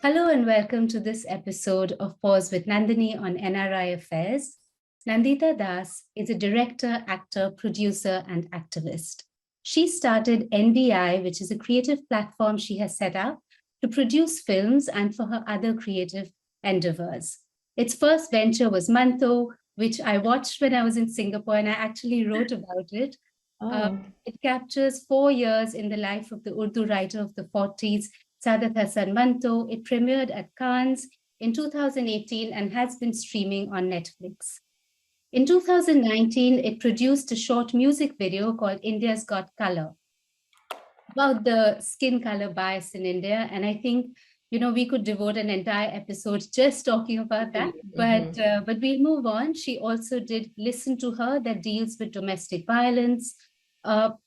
Hello and welcome to this episode of Pause with Nandini on NRI Affairs. Nandita Das is a director, actor, producer, and activist. She started NDI, which is a creative platform she has set up to produce films and for her other creative endeavors. Its first venture was Manto, which I watched when I was in Singapore, and I actually wrote about it. Oh, It captures 4 years in the life of the Urdu writer of the 40s, Sadat Hassan Manto. It premiered at Cannes in 2018 and has been streaming on Netflix. In 2019, it produced a short music video called India's Got Color about the skin color bias in India. And I think, we could devote an entire episode just talking about that. But, mhm. uh, but we'll move on. She also did Listen to Her, that deals with domestic violence.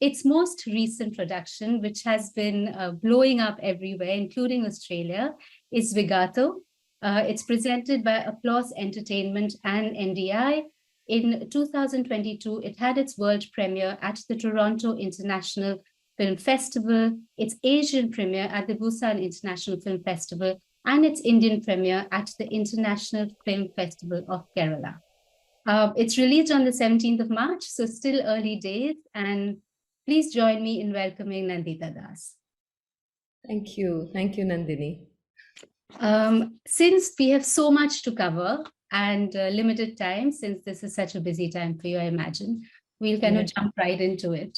Its most recent production, which has been blowing up everywhere, including Australia, is Zwigato. It's presented by Applause Entertainment and NDI. In 2022, it had its world premiere at the Toronto International Film Festival, its Asian premiere at the Busan International Film Festival, and its Indian premiere at the International Film Festival of Kerala. It's released on the 17th of March, so still early days. And please join me in welcoming Nandita Das. Thank you. Thank you, Nandini. Since we have so much to cover and limited time, since this is such a busy time for you, I imagine, we'll kind Yeah. of jump right into it.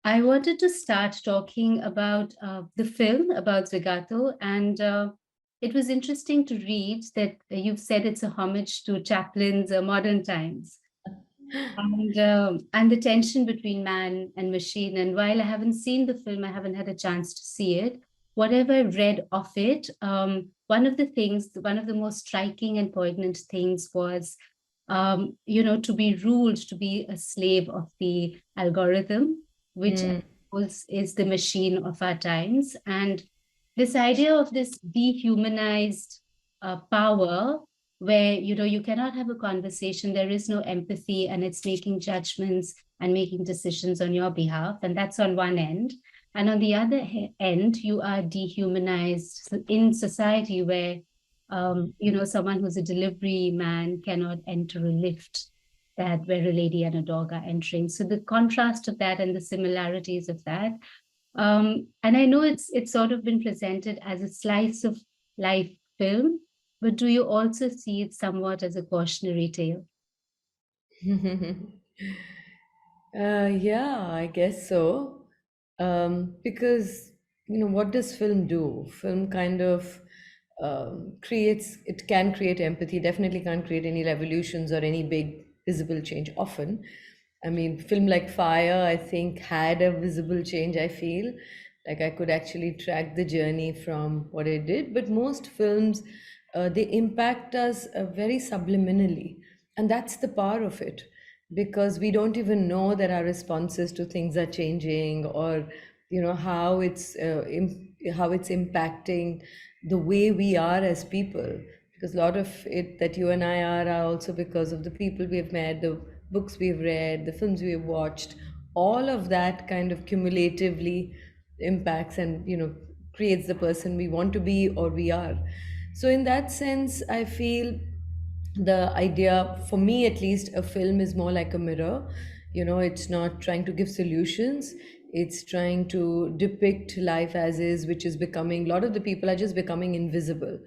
I wanted to start talking about the film about Zwigato, and it was interesting to read that you've said it's a homage to Chaplin's Modern Times, and the tension between man and machine. And while I haven't seen the film, I haven't had a chance to see it. Whatever I read of it, one of the most striking and poignant things was, to be ruled, to be a slave of the algorithm, which I Mm, suppose is the machine of our times. And this idea of this dehumanized power where you cannot have a conversation, there is no empathy, and it's making judgments and making decisions on your behalf, and that's on one end. And on the other end, you are dehumanized in society where someone who's a delivery man cannot enter a lift that where a lady and a dog are entering. So the contrast of that and the similarities of that, and I know it's sort of been presented as a slice of life film, but do you also see it somewhat as a cautionary tale? yeah, I guess so. Because, what does film do? Film kind of it can create empathy, definitely can't create any revolutions or any big visible change often. I mean, film like Fire, I think, had a visible change, I feel. Like I could actually track the journey from what it did. But most films, they impact us very subliminally. And that's the power of it, because we don't even know that our responses to things are changing, or how it's impacting the way we are as people, because a lot of it that you and I are also because of the people we have met, the books we've read, the films we have watched. All of that kind of cumulatively impacts and creates the person we want to be or we are. So in that sense, I feel the idea, for me at least, a film is more like a mirror. It's not trying to give solutions, it's trying to depict life as is, which is becoming, a lot of the people are just becoming invisible.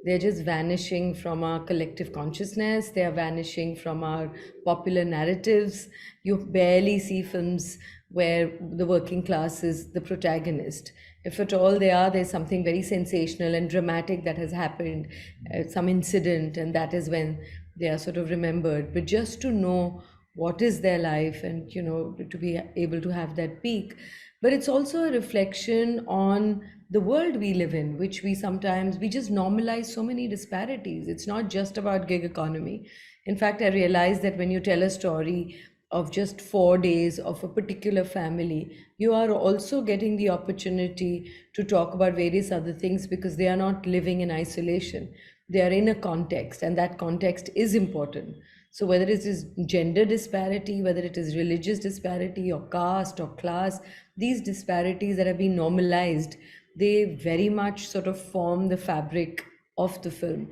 They're just vanishing from our collective consciousness, they are vanishing from our popular narratives. You barely see films where the working class is the protagonist. If at all there's something very sensational and dramatic that has happened, some incident, and that is when they are sort of remembered. But just to know what is their life, and to be able to have that peak. But it's also a reflection on the world we live in, which we just normalize so many disparities. It's not just about gig economy. In fact, I realized that when you tell a story of just 4 days of a particular family, you are also getting the opportunity to talk about various other things, because they are not living in isolation. They are in a context, and that context is important. So, whether it is gender disparity, whether it is religious disparity, or caste or class, these disparities that have been normalized, they very much sort of form the fabric of the film.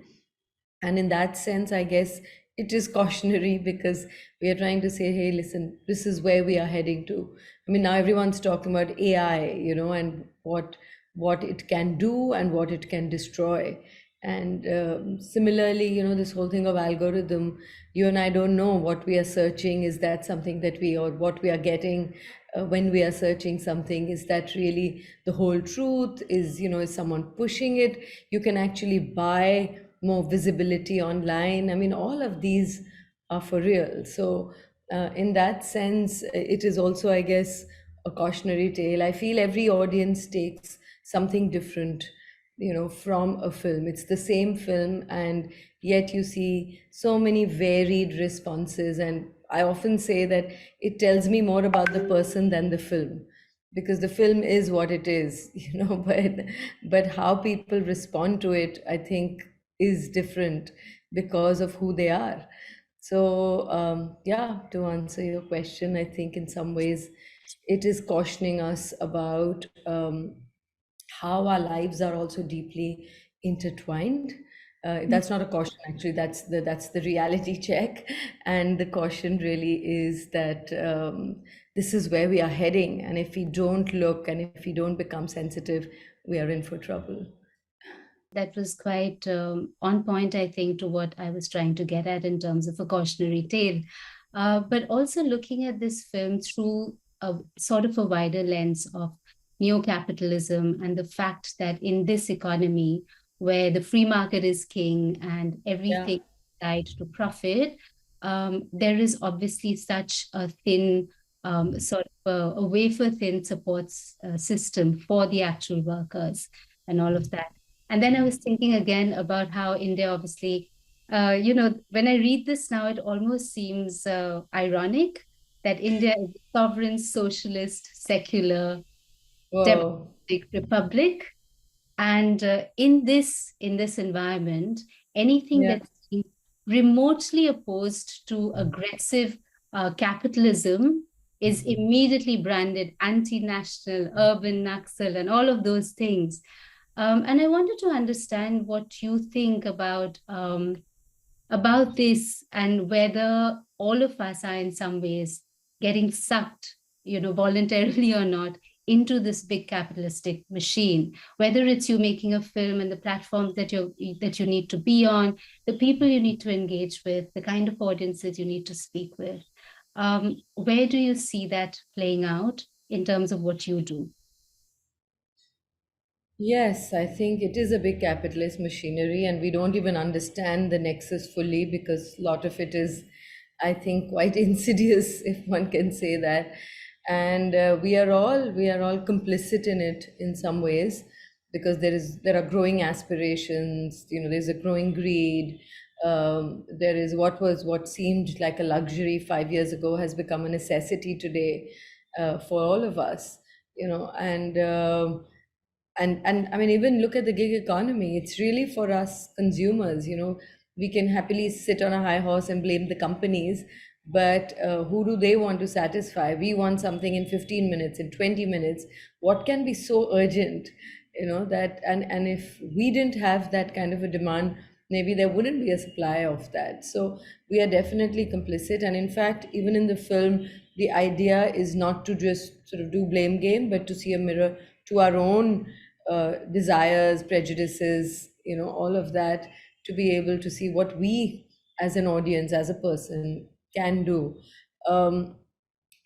And in that sense, I guess it is cautionary because we are trying to say, hey, listen, this is where we are heading to. I mean, now everyone's talking about AI, and what it can do and what it can destroy. And similarly, this whole thing of algorithm, you and I don't know what we are searching. Is that something that we, or what we are getting when we are searching something? Is that really the whole truth? Is someone pushing it? You can actually buy more visibility online. I mean, all of these are for real. So, in that sense, it is also, I guess, a cautionary tale. I feel every audience takes something different, from a film. It's the same film, and yet you see so many varied responses. And I often say that it tells me more about the person than the film, because the film is what it is, but how people respond to it, I think, is different because of who they are. So, yeah, to answer your question, I think in some ways it is cautioning us about how our lives are also deeply intertwined. That's not a caution, actually. That's the reality check, and the caution really is that this is where we are heading, and if we don't look and if we don't become sensitive, we are in for trouble. That was quite on point, I think, to what I was trying to get at in terms of a cautionary tale. But also looking at this film through a sort of a wider lens of neo-capitalism and the fact that in this economy where the free market is king and Yeah, everything is tied to profit, there is obviously such a thin, sort of a wafer-thin supports system for the actual workers and all of that. And then I was thinking again about how India, obviously, when I read this now, it almost seems ironic that India is a sovereign, socialist, secular, whoa, democratic republic, and in this environment, anything yeah. that seems remotely opposed to aggressive capitalism is immediately branded anti-national, urban, Naxal, and all of those things. And I wanted to understand what you think about this and whether all of us are in some ways getting sucked, voluntarily or not, into this big capitalistic machine, whether it's you making a film and the platforms that you need to be on, the people you need to engage with, the kind of audiences you need to speak with. Where do you see that playing out in terms of what you do? Yes, I think it is a big capitalist machinery, and we don't even understand the nexus fully because a lot of it is, I think, quite insidious, if one can say that. And we are all complicit in it in some ways, because there are growing aspirations. There's a growing greed. There is what seemed like a luxury 5 years ago has become a necessity today, for all of us. And I mean, even look at the gig economy. It's really for us consumers. We can happily sit on a high horse and blame the companies, but who do they want to satisfy? We want something in 15 minutes, in 20 minutes. What can be so urgent? That, and if we didn't have that kind of a demand, maybe there wouldn't be a supply of that. So we are definitely complicit. And in fact, even in the film, the idea is not to just sort of do blame game, but to see a mirror to our own desires, prejudices, all of that, to be able to see what we as an audience, as a person, can do. Um,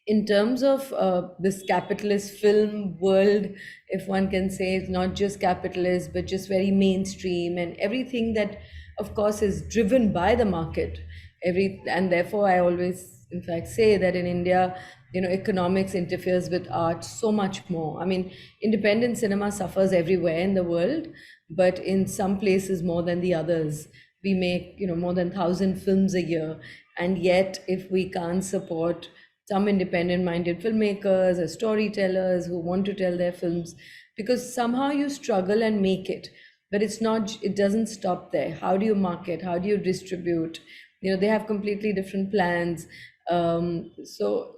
in terms of this capitalist film world, if one can say, it's not just capitalist, but just very mainstream, and everything that, of course, is driven by the market. And therefore, I always, in fact, say that in India, economics interferes with art so much more. I mean, independent cinema suffers everywhere in the world, but in some places more than the others. We make, more than 1,000 films a year, and yet if we can't support some independent minded filmmakers or storytellers who want to tell their films, because somehow you struggle and make it, but it doesn't stop there. How do you market? How do you distribute? They have completely different plans. So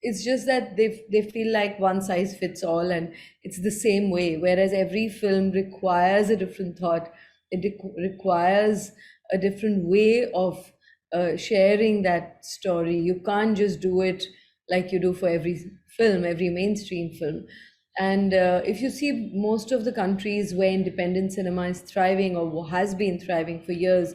it's just that they feel like one size fits all, and it's the same way, whereas every film requires a different thought. It requires a different way of sharing that story. You can't just do it like you do for every film, every mainstream film. And if you see most of the countries where independent cinema is thriving or has been thriving for years,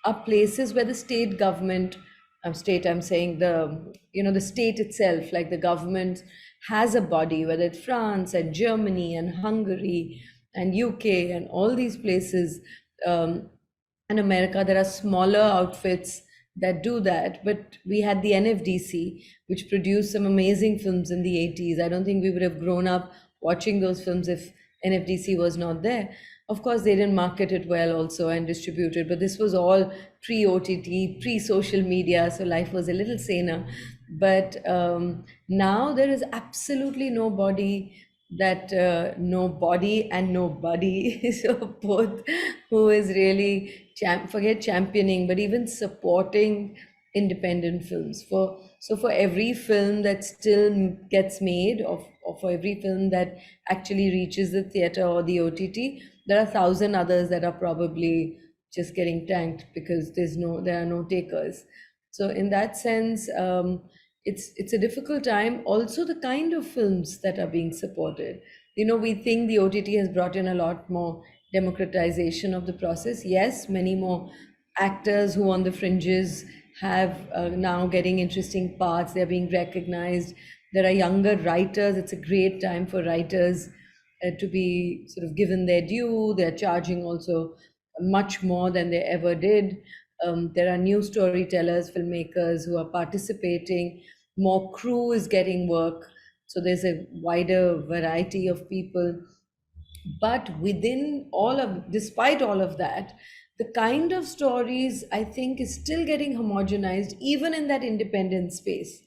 are places where the state government, I'm saying the, the state itself, like the government has a body, whether it's France and Germany and Hungary and UK and all these places. Um, in America, there are smaller outfits that do that. But we had the NFDC, which produced some amazing films in the 80s. I don't think we would have grown up watching those films if NFDC was not there. Of course, they didn't market it well also and distribute it, but this was all pre OTT, pre social media, so life was a little saner. But now there is absolutely nobody that no body and nobody so both, who is really forget championing, but even supporting independent films. For every film that still gets made, or for every film that actually reaches the theater or the OTT, there are 1,000 others that are probably just getting tanked because there are no takers. So in that sense, it's a difficult time. Also, the kind of films that are being supported. We think the OTT has brought in a lot more democratization of the process. Yes, many more actors who on the fringes have now getting interesting parts. They're being recognized. There are younger writers. It's a great time for writers to be sort of given their due. They're charging also much more than they ever did. There are new storytellers, filmmakers who are participating. More crew is getting work. So there's a wider variety of people. But despite all of that, the kind of stories I think is still getting homogenized, even in that independent space.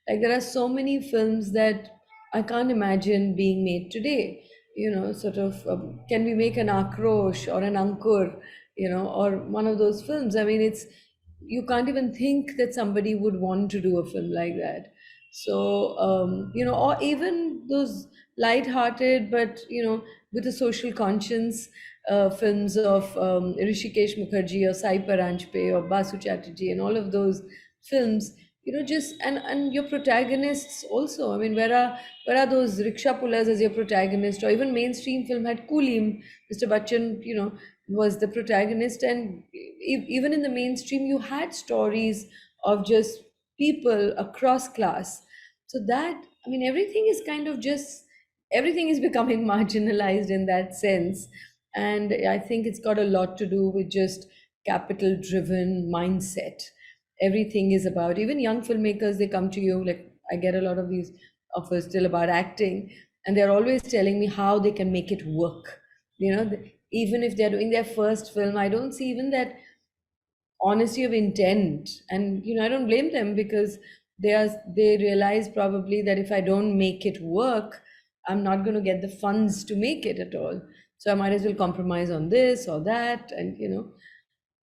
Like there are so many films that I can't imagine being made today. Sort of, can we make an Akrosh or an Ankur, or one of those films? I mean, you can't even think that somebody would want to do a film like that. So, or even those light-hearted, but with a social conscience, films of Rishikesh Mukherjee or Sai Paranjpe or Basu Chatterjee and all of those films, just and your protagonists also. I mean, where are those rickshaw pullers as your protagonist? Or even mainstream film had Kulim, Mr. Bachchan, was the protagonist. And even in the mainstream, you had stories of just people across class. So that, I mean, everything is becoming marginalized in that sense. And I think it's got a lot to do with just capital driven mindset. Everything is about, even young filmmakers, they come to you, like I get a lot of these offers still about acting, and they're always telling me how they can make it work. Even if they're doing their first film, I don't see even that honesty of intent. And I don't blame them, because they realize probably that if I don't make it work, I'm not going to get the funds to make it at all. So I might as well compromise on this or that. And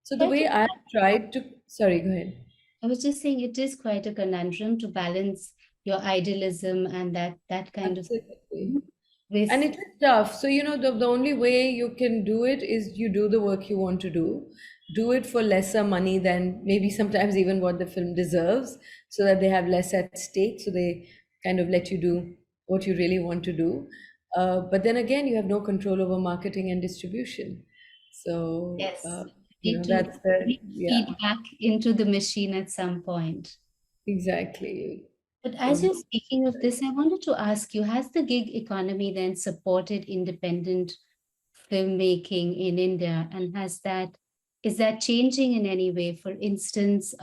so the Quite way a- I tried to, sorry, go ahead. I was just saying it is quite a conundrum to balance your idealism and that kind of Absolutely. thing with And it is tough. So, the only way you can do it is you do the work you want to do. Do it for lesser money than maybe sometimes even what the film deserves, so that they have less at stake. So they kind of let you do what you really want to do. But then again, you have no control over marketing and distribution. So, yes, need to that's the, feed yeah, back into the machine at some point. exactly. But as So, you're speaking of this, I wanted to ask you, has the gig economy then supported independent filmmaking in India? And is that changing in any way? For instance,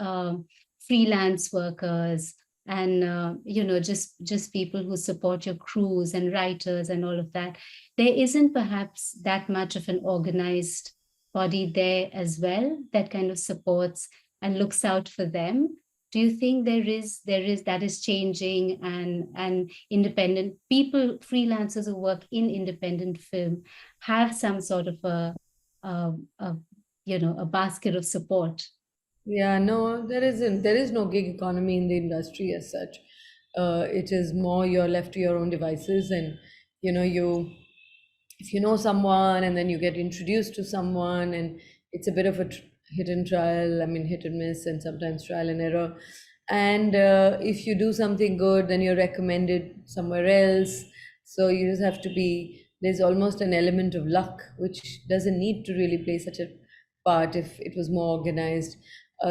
freelance workers and just people who support your crews and writers and all of that. There isn't perhaps that much of an organized body there as well that kind of supports and looks out for them. Do you think there is that is changing, and independent people, freelancers who work in independent film have some sort of a, a a basket of support? yeah, no, there isn't. There is no gig economy in the industry as such. It is more you're left to your own devices, and you if you know someone and then you get introduced to someone, and it's a bit of a hit and trial, I mean hit and miss, and sometimes trial and error. And if you do something good, then you're recommended somewhere else. So you just have to be, there's almost an element of luck, which doesn't need to really play such a part if it was more organized.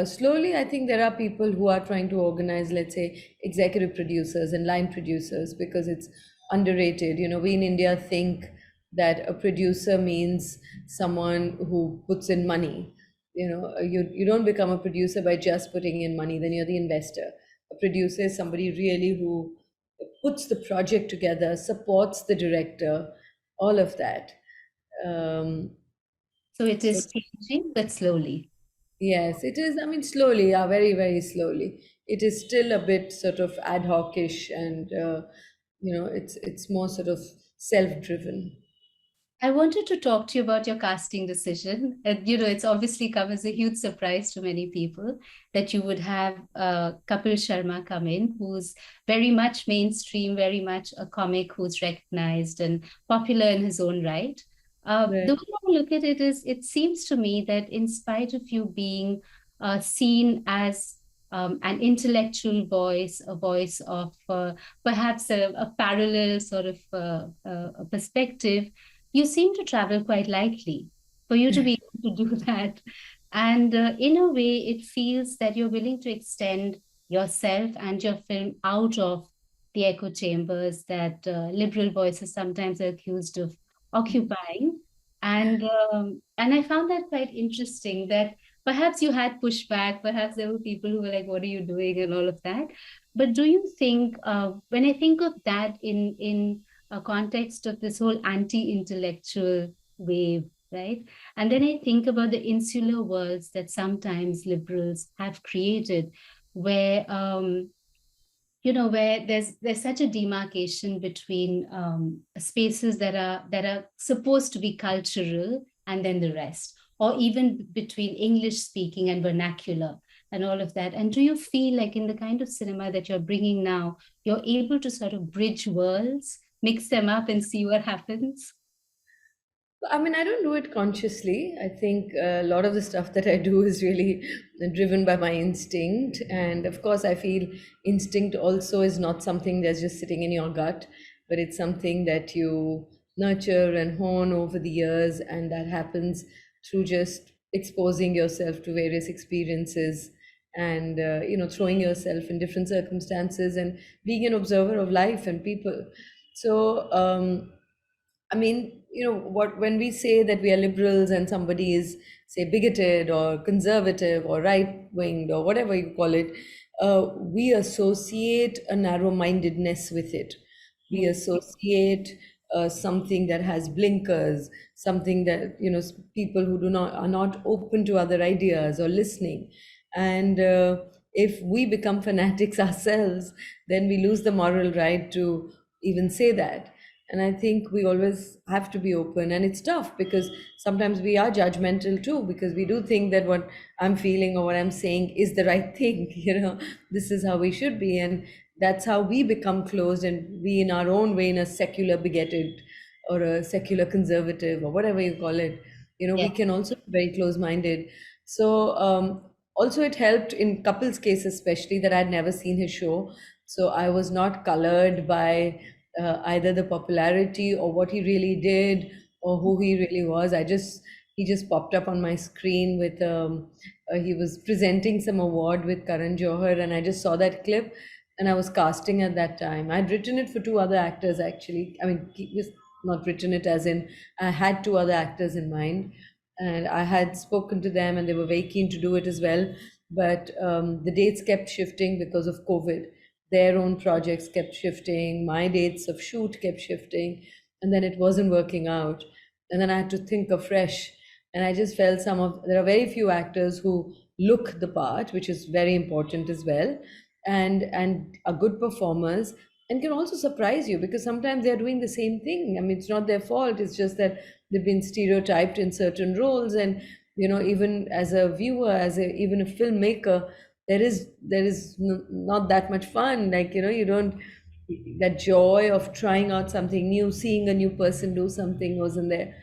Slowly, I think there are people who are trying to organize, let's say, executive producers and line producers, because it's underrated. We in India think that a producer means someone who puts in money. You don't become a producer by just putting in money, then you're the investor. A producer is somebody really who puts the project together, supports the director, all of that. Um, So it so is changing, but slowly. yes, it is. I mean, slowly, yeah, very, very slowly. It is still a bit sort of ad hoc-ish, and it's more sort of self-driven. I wanted to talk to you about your casting decision. And, it's obviously come as a huge surprise to many people that you would have Kapil Sharma come in, who's very much mainstream, very much a comic who's recognized and popular in his own right. The Right. way I look at it is, it seems to me that in spite of you being seen as an intellectual voice, a voice of perhaps a parallel sort of a perspective, you seem to travel quite lightly for you to be able to do that. And in a way, it feels that you're willing to extend yourself and your film out of the echo chambers that liberal voices sometimes are accused of occupying. And I found that quite interesting that perhaps you had pushback, perhaps there were people who were like, "What are you doing?" and all of that. But do you think, when I think of that in a context of this whole anti-intellectual wave, right? And then I think about the insular worlds that sometimes liberals have created, where where there's such a demarcation between spaces that are supposed to be cultural and then the rest, or even between English speaking and vernacular and all of that. And do you feel like in the kind of cinema that you're bringing now, you're able to sort of bridge worlds, mix them up, and see what happens? I mean, I don't do it consciously. I think a lot of the stuff that I do is really driven by my instinct. And of course, I feel instinct also is not something that's just sitting in your gut, but it's something that you nurture and hone over the years. And that happens through just exposing yourself to various experiences, and throwing yourself in different circumstances and being an observer of life and people. So I mean, what when we say that we are liberals and somebody is, say, bigoted or conservative or right-winged or whatever you call it, we associate a narrow-mindedness with it. We Mm. associate something that has blinkers, something that, people who do not are not open to other ideas or listening. And if we become fanatics ourselves, then we lose the moral right to even say that. And I think we always have to be open. And it's tough because sometimes we are judgmental too, because we do think that what I'm feeling or what I'm saying is the right thing. This is how we should be. And that's how we become closed, and we, in our own way, in a secular bigoted or a secular conservative or whatever you call it, Yeah. we can also be very close minded. So, also, it helped in couples' case, especially, that I'd never seen his show. So I was not colored by either the popularity or what he really did or who he really was. He just popped up on my screen with he was presenting some award with Karan Johar, and I just saw that clip, and I was casting at that time. I'd written it for two other actors actually. I mean, he was not written it as in I had two other actors in mind, and I had spoken to them, and they were very keen to do it as well. But the dates kept shifting because of COVID. Their own projects kept shifting, my dates of shoot kept shifting, and then it wasn't working out. And then I had to think afresh. And I just felt there are very few actors who look the part, which is very important as well, and are good performers and can also surprise you, because sometimes they're doing the same thing. I mean, it's not their fault, it's just that they've been stereotyped in certain roles. And even as a viewer, even a filmmaker, not that much fun. Like, you don't, that joy of trying out something new, seeing a new person do something wasn't there.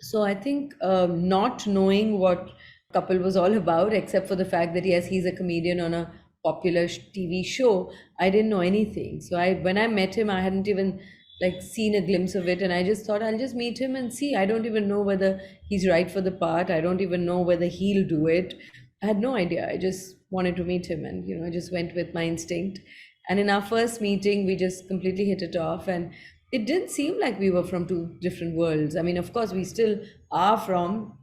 So I think, not knowing what Couple was all about, except for the fact that yes, he's a comedian on a popular TV show, I didn't know anything. So when I met him, I hadn't even like seen a glimpse of it, and I just thought I'll just meet him and see. I don't even know whether he's right for the part. I don't even know whether he'll do it. I had no idea. I just wanted to meet him, and I just went with my instinct. And in our first meeting, we just completely hit it off, and it didn't seem like we were from two different worlds. I mean, of course, we still are from,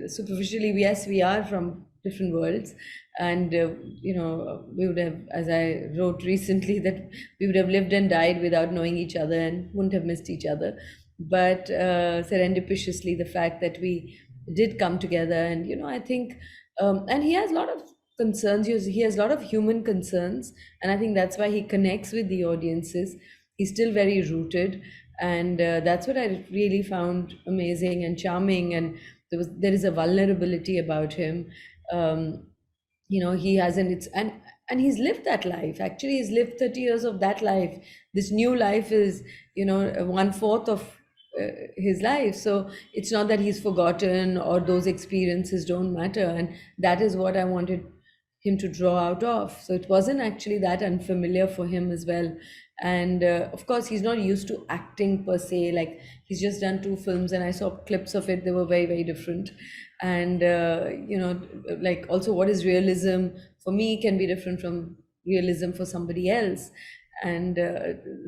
superficially, yes, we are from different worlds. And, we would have, as I wrote recently, that we would have lived and died without knowing each other and wouldn't have missed each other. But serendipitously, the fact that we did come together, and, I think, and he has a lot of concerns. He has a lot of human concerns, and I think that's why he connects with the audiences. He's still very rooted, and that's what I really found amazing and charming. And there is a vulnerability about him. um, he hasn't it's and he's lived that life. Actually, he's lived 30 years of that life. This new life is, one fourth of his life. So it's not that he's forgotten or those experiences don't matter, and that is what I wanted him to draw out of. So it wasn't actually that unfamiliar for him as well. And of course, he's not used to acting per se. Like, he's just done two films, and I saw clips of it. They were very, very different. And like, also, what is realism for me can be different from realism for somebody else. And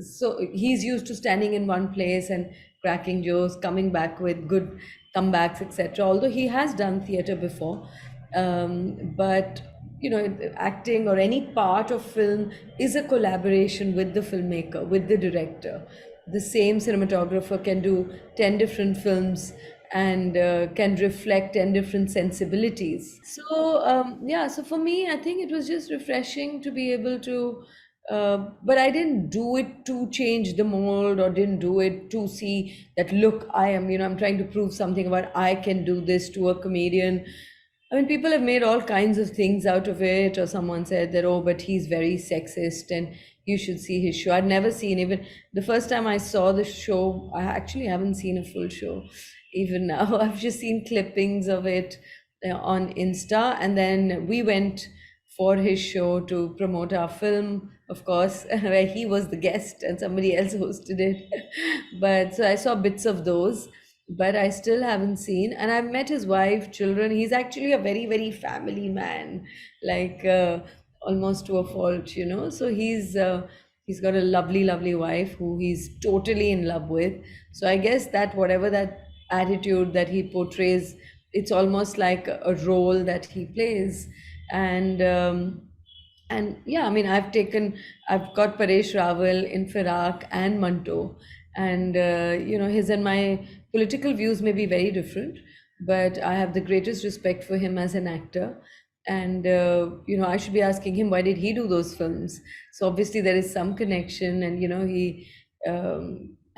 so he's used to standing in one place and cracking jokes, coming back with good comebacks, etc. Although he has done theater before, but acting or any part of film is a collaboration with the filmmaker, with the director. The same cinematographer can do 10 different films and can reflect 10 different sensibilities. So yeah, so for me, I think it was just refreshing to be able to, but I didn't do it to change the mold, or didn't do it to see that, look, I'm trying to prove something about I can do this to a comedian. I mean, people have made all kinds of things out of it, or someone said that, oh, but he's very sexist and you should see his show. I'd never seen, even the first time I saw the show, I actually haven't seen a full show even now. I've just seen clippings of it on Insta. And then we went for his show to promote our film, of course, where he was the guest and somebody else hosted it. But so I saw bits of those, but I still haven't seen. And I've met his wife, children. He's actually a very, very family man, like almost to a fault. So he's got a lovely, lovely wife who he's totally in love with. So I guess that whatever that attitude that he portrays, it's almost like a role that he plays. And yeah, I mean, I've got Paresh Rawal in Firak and Manto. And his and my political views may be very different, but I have the greatest respect for him as an actor. And I should be asking him, why did he do those films? So obviously there is some connection. And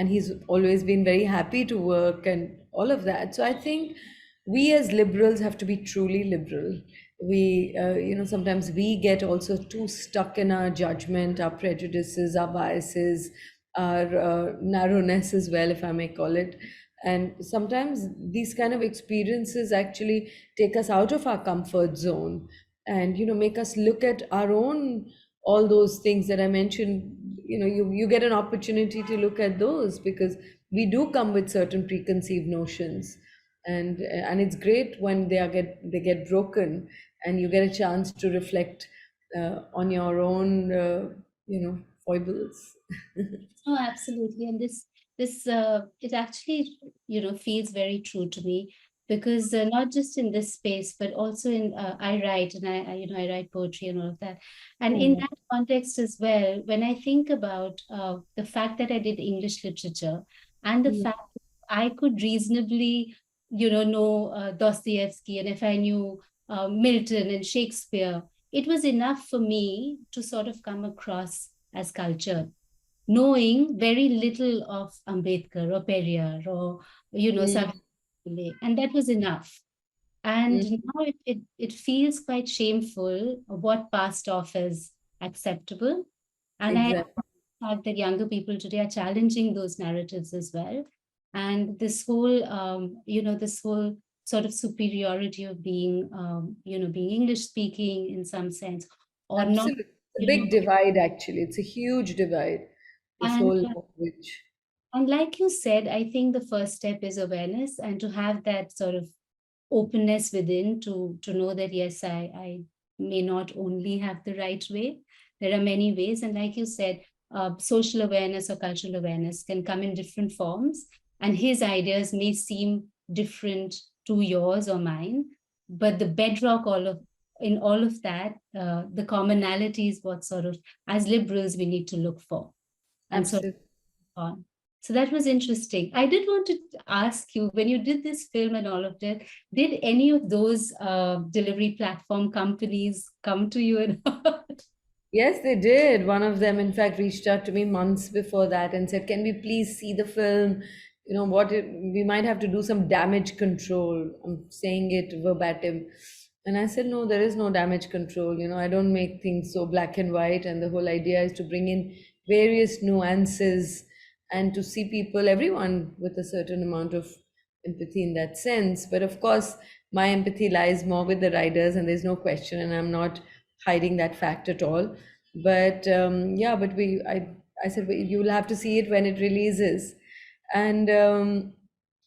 he's always been very happy to work and all of that. So I think we as liberals have to be truly liberal. We sometimes we get also too stuck in our judgment, our prejudices, our biases, our narrowness as well, if I may call it. And sometimes these kind of experiences actually take us out of our comfort zone, and make us look at our own, all those things that I mentioned. You get an opportunity to look at those, because we do come with certain preconceived notions. And it's great when they get broken, and you get a chance to reflect on your own foibles. Oh, absolutely. And it actually, feels very true to me, because not just in this space, but also in I write, and I write poetry and all of that. And in Mm, that context as well, when I think about the fact that I did English literature, and the mm, fact that I could reasonably, know Dostoevsky, and if I knew Milton and Shakespeare, it was enough for me to sort of come across as cultured, knowing very little of Ambedkar or Periyar or, mm. Savitri, and that was enough. And Mm, now it feels quite shameful what passed off as acceptable. And I exactly. fact that younger people today are challenging those narratives as well. And this whole, this whole sort of superiority of being, being English speaking in some sense, or not, Absolutely. It's a you know, big divide, actually. It's a huge divide, this and whole language. and like you said, I think the first step is awareness and to have that sort of openness within to know that yes, I may not only have the right way. There are many ways, and like you said, social awareness or cultural awareness can come in different forms, and his ideas may seem different to yours or mine, but the bedrock all of in all of that, the commonality is what sort of, as liberals, we need to look for and sort Absolutely. on. So that was interesting. I did want to ask you, when you did this film and all of that, did any of those delivery platform companies come to you and Yes, they did. One of them, in fact, reached out to me months before that and said, "Can we please see the film? We might have to do some damage control." I'm saying it verbatim. And I said, "No, there is no damage control. I don't make things so black and white. And the whole idea is to bring in various nuances and to see people, everyone, with a certain amount of empathy in that sense. But of course, my empathy lies more with the writers, and there's no question. And I'm not hiding that fact at all. But yeah, but I said, "Well, you'll have to see it when it releases." And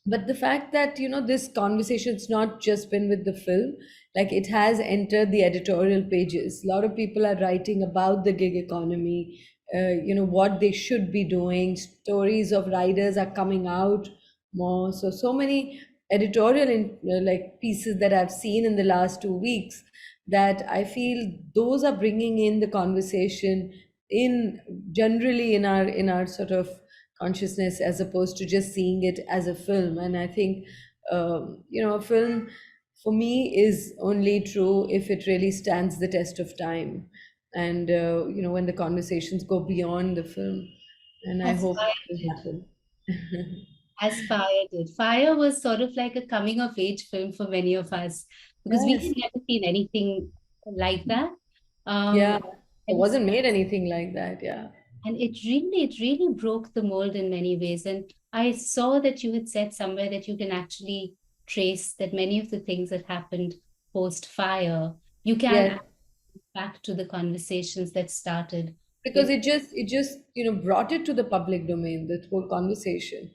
but the fact that this conversation's not just been with the film, like it has entered the editorial pages. A lot of people are writing about the gig economy, what they should be doing. Stories of writers are coming out more. So many editorial like pieces that I've seen in the last 2 weeks, that I feel those are bringing in the conversation in generally in our sort of consciousness, as opposed to just seeing it as a film. And I think a film for me is only true if it really stands the test of time, and when the conversations go beyond the film, and I as hope Fire that will did? happen. As Fire did. Fire was sort of like a coming of age film for many of us because we Yes. had never seen anything like that. Yeah, Um, it and it's wasn't made anything like that. Yeah. And it really broke the mold in many ways. And I saw that you had said somewhere that you can actually trace that many of the things that happened post fire, you can Yes. act back to the conversations that started Because with. it just brought it to the public domain, that whole conversation.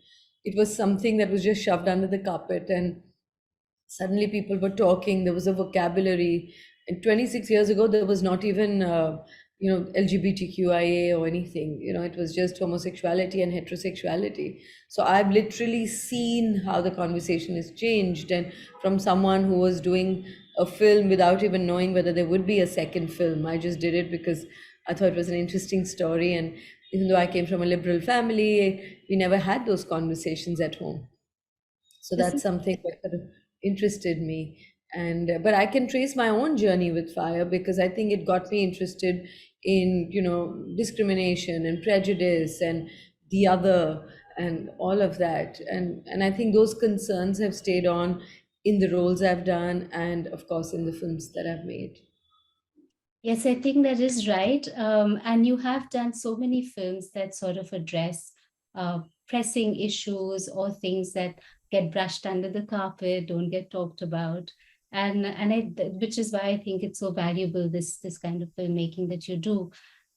It was something that was just shoved under the carpet, and suddenly people were talking. There was a vocabulary, and 26 years ago there was not even LGBTQIA or anything. It was just homosexuality and heterosexuality. So I've literally seen how the conversation has changed, and from someone who was doing a film without even knowing whether there would be a second film, I just did it because I thought it was an interesting story. And even though I came from a liberal family, we never had those conversations at home. So This that's is something that sort of interested me. And but I can trace my own journey with fire, because I think it got me interested in discrimination and prejudice and the other and all of that. And I think those concerns have stayed on in the roles I've done, and of course in the films that I've made. Yes, I think that is right. And you have done so many films that sort of address pressing issues or things that get brushed under the carpet, don't get talked about. Which is why I think it's so valuable, this kind of filmmaking that you do.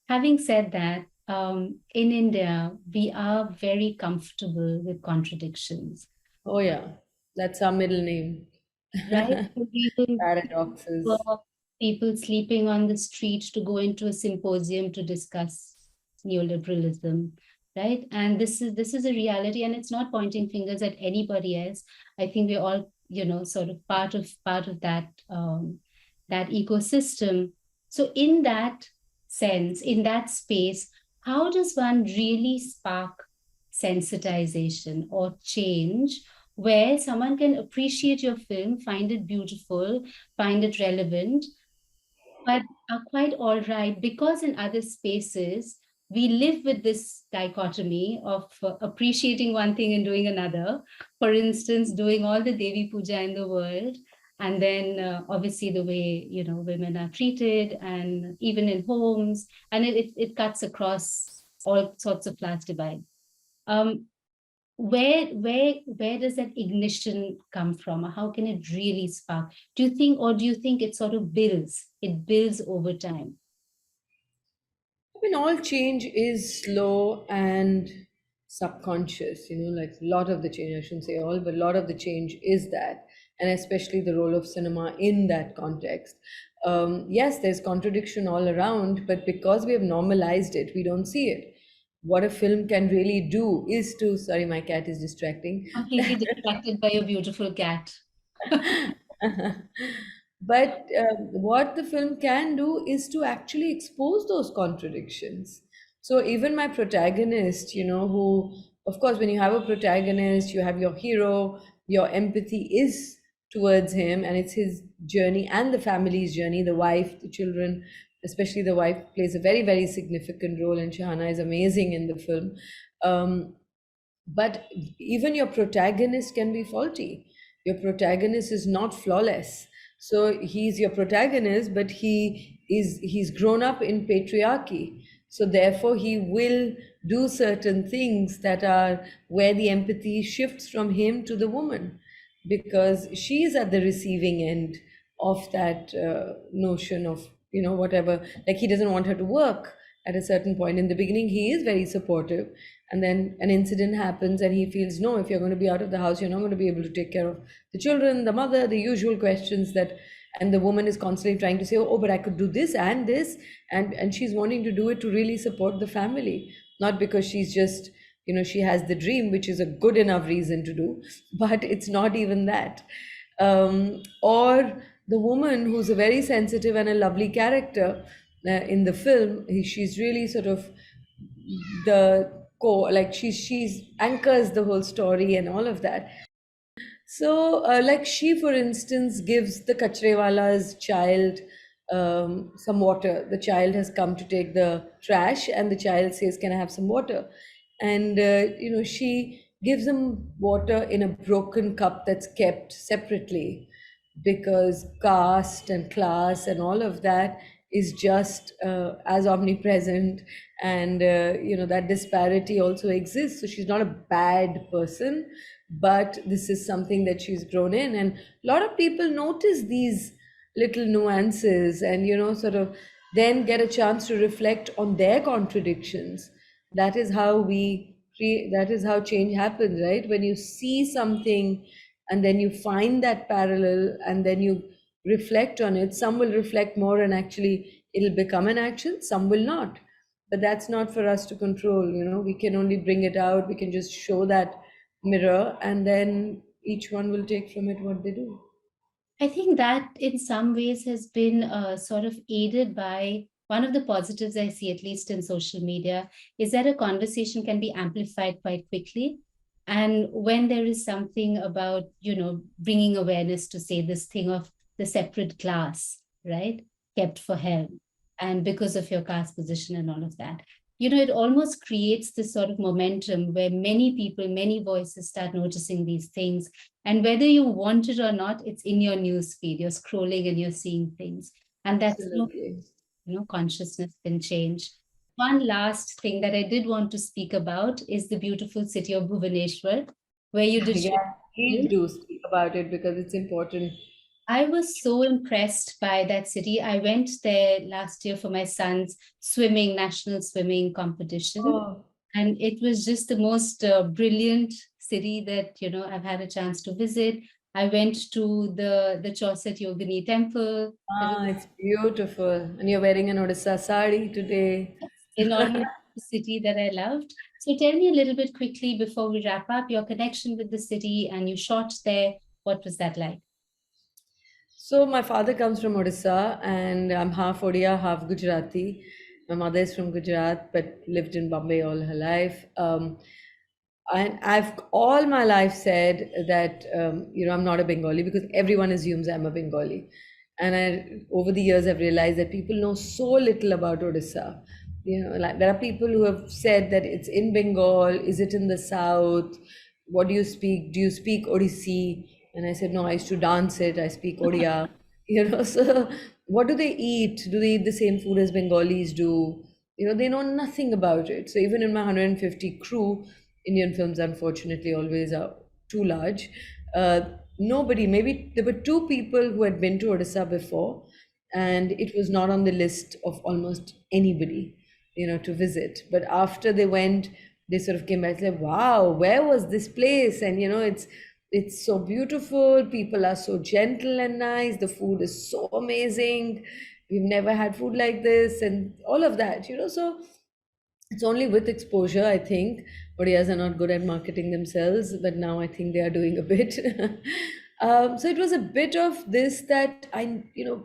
Having said that, in India, we are very comfortable with contradictions, Oh yeah, that's our middle name. right? So we will Paradoxes. for people sleeping on the street to go into a symposium to discuss neoliberalism, right? And this is a reality, and it's not pointing fingers at anybody else. I think we're all, sort of part of that ecosystem. So in that sense, in that space, how does one really spark sensitization or change where someone can appreciate your film, find it beautiful, find it relevant, but are quite all right because in other spaces, we live with this dichotomy of appreciating one thing and doing another. For instance, doing all the Devi Puja in the world And then obviously the way, women are treated, and even in homes, and it cuts across all sorts of class divide. Um, where does that ignition come from, or how can it really spark? Do you think it sort of builds over time? I mean, all change is slow and subconscious, like a lot of the change, I shouldn't say all, but a lot of the change is that, and especially the role of cinema in that context. Yes, there's contradiction all around, but because we have normalized it, we don't see it. What a film can really do is to, sorry, my cat is distracting. Completely distracted by your beautiful cat. But what the film can do is to actually expose those contradictions. So even my protagonist, who, of course, when you have a protagonist, you have your hero, your empathy is towards him, and it's his journey and the family's journey, the wife, the children, especially the wife plays a very, very significant role, and Shahana is amazing in the film. Um, but even your protagonist can be faulty. Your protagonist is not flawless. So he's your protagonist, but he's grown up in patriarchy. So therefore he will do certain things that are where the empathy shifts from him to the woman, because she is at the receiving end of that notion of, whatever, like he doesn't want her to work. At a certain point in the beginning he is very supportive, and then an incident happens and he feels, no, if you're going to be out of the house, you're not going to be able to take care of the children, the mother, the usual questions that, and the woman is constantly trying to say, oh, but I could do this and this, and she's wanting to do it to really support the family, not because she's just, she has the dream, which is a good enough reason to do, but it's not even that. Or the woman who's a very sensitive and a lovely character in the film, she's really sort of the core, like she's anchors the whole story and all of that. So, like she, for instance, gives the kachrewala's child some water. The child has come to take the trash, and the child says, "Can I have some water?" And she gives him water in a broken cup that's kept separately, because caste and class and all of that is just as omnipresent, and that disparity also exists. So she's not a bad person, but this is something that she's grown in, and a lot of people notice these little nuances, and sort of then get a chance to reflect on their contradictions. That is how we create, that is how change happens, right? When you see something and then you find that parallel and then you reflect on it, some will reflect more and actually it'll become an action, some will not. But that's not for us to control. We can only bring it out, we can just show that mirror, and then each one will take from it what they do. I think that in some ways has been sort of aided by one of the positives I see, at least in social media, is that a conversation can be amplified quite quickly. And when there is something about, bringing awareness to, say, this thing of the separate class, right, kept for helm, and because of your caste position and all of that, it almost creates this sort of momentum where many people, many voices start noticing these things, and whether you want it or not, it's in your news feed. You're scrolling and you're seeing things. And that's no, Absolutely. consciousness can change. One last thing that I did want to speak about is the beautiful city of Bhubaneswar, where you did shoot. Yeah, please do speak about it because it's important. I was so impressed by that city. I went there last year for my son's national swimming competition. Oh, And it was just the most brilliant city that, I've had a chance to visit. I went to the Chauset Yogini temple. It was it's beautiful. And you're wearing an Odisha sari today. enormous city that I loved. So tell me a little bit quickly before we wrap up your connection with the city, and you shot there. What was that like? So my father comes from Odisha, and I'm half Odia, half Gujarati. My mother is from Gujarat, but lived in Bombay all her life. And I've all my life said that I'm not a Bengali because everyone assumes I'm a Bengali. And over the years, I've realized that people know so little about Odisha. Like there are people who have said that it's in Bengal. Is it in the south? What do you speak? Do you speak Odissi? And I said, no, I used to dance it. I speak Odia. So what do they eat? Do they eat the same food as Bengalis do? They know nothing about it. So even in my 150 crew, Indian films unfortunately always are too large. Uh, Nobody, maybe there were two people who had been to Odisha before, and it was not on the list of almost anybody, to visit. But after they went, they sort of came back like, wow, where was this place? And it's so beautiful. People are so gentle and nice. The food is so amazing. We've never had food like this, and all of that. So it's only with exposure, I think. Odias are not good at marketing themselves, but now I think they are doing a bit. So it was a bit of this that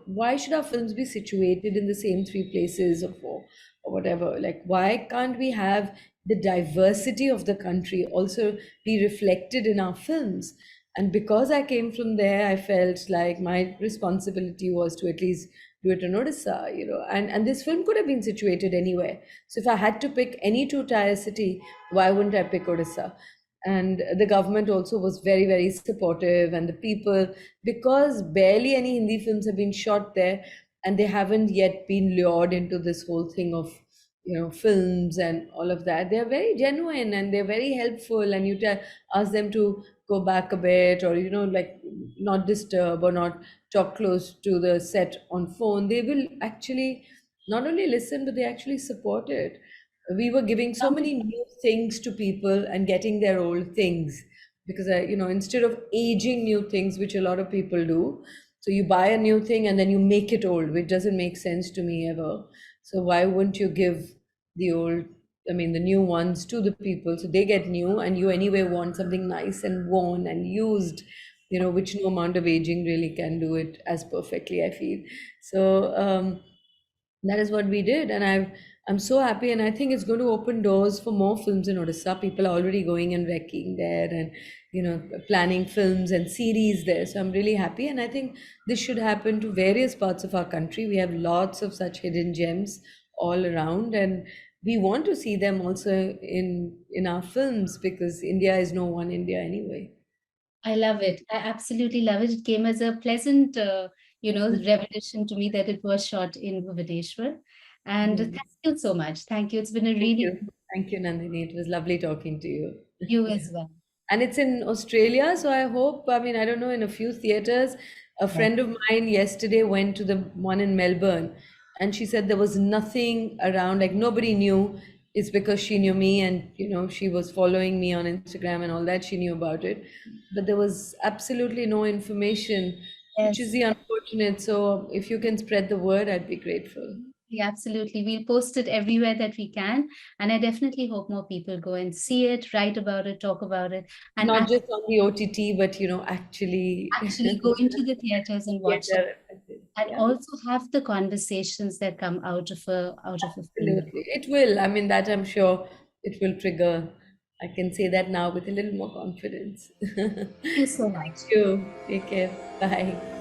why should our films be situated in the same three places or four or whatever? Like, why can't we have the diversity of the country also be reflected in our films? And because I came from there, I felt like my responsibility was to at least do it in Odisha, and this film could have been situated anywhere. So if I had to pick any two-tier city, why wouldn't I pick Odisha? And the government also was very, very supportive, and the people, because barely any Hindi films have been shot there, and they haven't yet been lured into this whole thing of films and all of that. They're very genuine and they're very helpful, and ask them to go back a bit, or like not disturb or not talk close to the set on phone. They will actually not only listen, but they actually support it. We were giving so many new things to people and getting their old things, because instead of aging new things, which a lot of people do, so you buy a new thing and then you make it old, which doesn't make sense to me ever. So why wouldn't you give the old, I mean, the new ones to the people so they get new, and you anyway want something nice and worn and used, which no amount of aging really can do it as perfectly, I feel. So that is what we did, and I'm so happy, and I think it's going to open doors for more films in Odisha. People are already going and wrecking there, and planning films and series there. So I'm really happy, and I think this should happen to various parts of our country. We have lots of such hidden gems all around, and we want to see them also in our films, because India is no one India anyway. I love it. I absolutely love it. It came as a pleasant, revelation to me that it was shot in Bhubaneswar. And Yeah. thank you so much. Thank you. It's been a Thank really you. Thank you, Nandini. It was lovely talking to you. you Yeah. as well. And it's in Australia, so I hope, I mean, I don't know, in a few theaters. A Yes. friend of mine yesterday went to the one in Melbourne, and she said there was nothing around, like nobody knew. It's because she knew me, and she was following me on Instagram and all that. She knew about it, but there was absolutely no information, which is Yes. the unfortunate. So if you can spread the word, I'd be grateful. Yeah, absolutely. We'll post it everywhere that we can. And I definitely hope more people go and see it, write about it, talk about it, and Not just on the OTT, but actually actually go into the theaters and watch it. theater. And Yeah, also have the conversations that come out of a film. absolutely. It will. I mean, that I'm sure it will trigger. I can say that now with a little more confidence. Thank you so Thank much. you. Take care. Bye.